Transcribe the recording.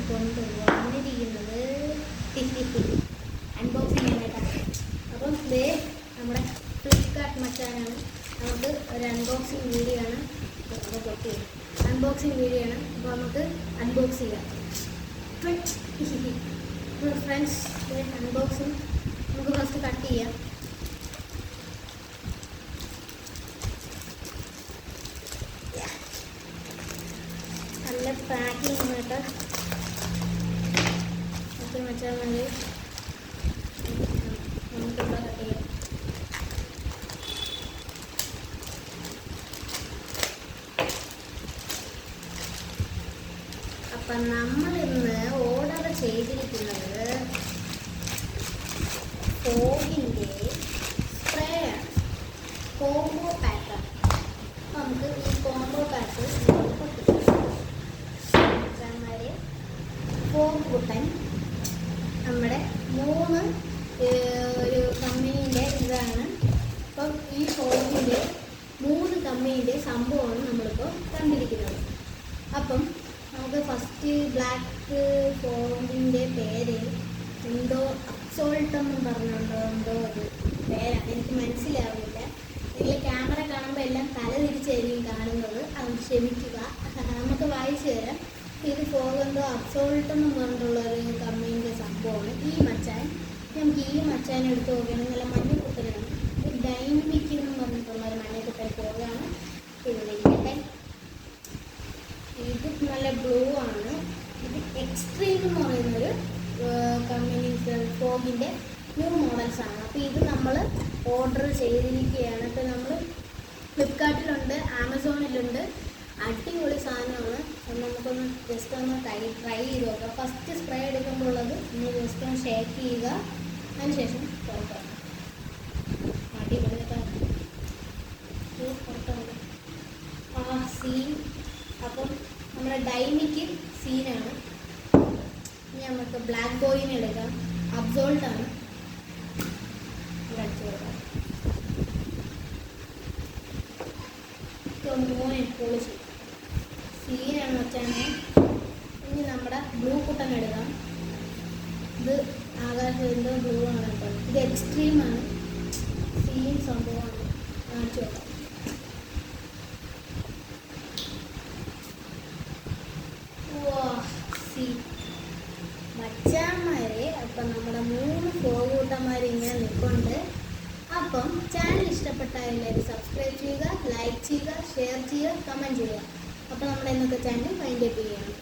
കൊണ്ടുവന്നിരിക്കുന്നത് അൺബോക്സിങ് ചെയ്യാനായിട്ടാണ്. അപ്പം ഇതേ നമ്മുടെ ഫ്ലിപ്കാർട്ട് മച്ചാനാണ്. നമുക്ക് ഒരു അൺബോക്സിങ് വീഡിയോ ആണ്. അൺബോക്സിങ് വീഡിയോ ആണ്. അപ്പോൾ നമുക്ക് അൺബോക്സ് ചെയ്യാം ഫ്രണ്ട്സ്. അൺബോക്സിങ് നമുക്ക് ഫസ്റ്റ് കട്ട് ചെയ്യാം. നല്ല പാക്കിങ് കേട്ടോ. ഓക്കെ മച്ചാൻ, മതി നമുക്കിവിടെ കട്ട് ചെയ്യാം. അപ്പം നമ്മളിന്ന് ഓർഡർ ചെയ്തിരിക്കുന്നത് ഫോഗിൻ്റെ സ്പ്രേ ആണ്. Combo pack. അപ്പം നമുക്ക് ഈ കോംബോ പാക്ക് ഫോഗ് കുട്ടൻ നമ്മുടെ 3 ഒരു കമ്പനീൻ്റെ ഇതാണ്. അപ്പം ഈ ഫോഗിൻ്റെ 3 കമ്പനീൻ്റെ സംഭവമാണ് നമ്മളിപ്പോൾ കണ്ടിരിക്കുന്നത്. അപ്പം നമുക്ക് ഫസ്റ്റ് ബ്ലാക്ക് ഫോഗിൻ്റെ പേര് എന്തോ അബ്സോൾട്ടെന്ന് പറഞ്ഞുണ്ടോ എന്തോ ഒരു പേരാണ്, എനിക്ക് മനസ്സിലാവില്ല. നിങ്ങൾ ക്യാമറ കാണുമ്പോൾ എല്ലാം തല തിരിച്ചായിരിക്കും കാണുന്നത്, അത് ക്ഷമിക്കുക. നമുക്ക് വായിച്ചു തരാം. ഇത് ഫോഗെന്തോ അബ്സോൾട്ടെന്ന് പറഞ്ഞിട്ടുള്ളൊരു കമ്പനീൻ്റെ സംഭവമാണ്. ഈ മച്ചാൻ നമുക്ക് ഈ മച്ചാൻ എടുത്ത് നോക്കുകയാണെങ്കിൽ നല്ല മഞ്ഞക്കുട്ടനാണ്. ഒരു ഡൈനമിക് എന്ന് പറഞ്ഞിട്ടുള്ളൊരു മഞ്ഞക്കുട്ടൻ ഫോഗാണ്. ഇതിലിരിക്കട്ടെ. ഇത് നല്ല ബ്ലൂ ആണ്. ഇത് എക്സ്ട്രീം എന്ന് പറയുന്നൊരു കമ്പനി ഫോഗിൻ്റെ ന്യൂ മോഡൽസാണ്. അപ്പോൾ ഇത് നമ്മൾ ഓർഡർ ചെയ്തിരിക്കുകയാണ്. ഇപ്പോൾ നമ്മൾ ഫ്ലിപ്കാർട്ടിലുണ്ട്, ആമസോണിലുണ്ട്. അടിപൊളി സാധനമാണ്. നമുക്കൊന്ന് ജസ്റ്റ് ഒന്ന് ട്രൈ ചെയ്ത് നോക്കാം. ഫസ്റ്റ് സ്പ്രേ എടുക്കുമ്പോൾ ഉള്ളത് ഒന്ന് ജസ്റ്റ് ഒന്ന് ഷേക്ക് ചെയ്യുക, അതിനുശേഷം തുറക്കാം. അടിപൊളി പുറത്താണ് ആ സീൻ. അപ്പം നമ്മുടെ ഡൈനിക്ക് സീനാണ്. ഇനി നമുക്ക് ബ്ലാക്ക് ബോയിനെ എടുക്കാം. അബ്സോൾട്ടാണ് അടിച്ചു കൊടുക്കാം. മോനെ പൊളിച്ച് സീനാണ് വെച്ചാണ്. ഇനി നമ്മുടെ ബ്ലൂ കുട്ടൻ എടുക്കാം. ഇത് ആകാശം എന്തോ ബ്ലൂ ആണ് കേട്ടോ. ഇത് എക്സ്ട്രീമാണ്, സീൻ സംഭവമാണ്. കാണിച്ചു നോക്കാം. മച്ചാന്മാരെ, അപ്പം നമ്മുടെ 3 ഫോഗൂട്ടന്മാർ ഇങ്ങനെ നിൽക്കുന്നുണ്ട്. അപ്പം ചാനൽ ഇഷ്ടപ്പെട്ട എല്ലാവരും സബ്സ്ക്രൈബ് ചെയ്യുക, ലൈക്ക് ചെയ്യുക, ഷെയർ ചെയ്യുക, കമൻറ്റ് ചെയ്യുക. അപ്പോൾ നമ്മുടെ ഇന്നത്തെ ചാനൽ വൈൻഡ് അപ്പ് ചെയ്യുകയാണ്.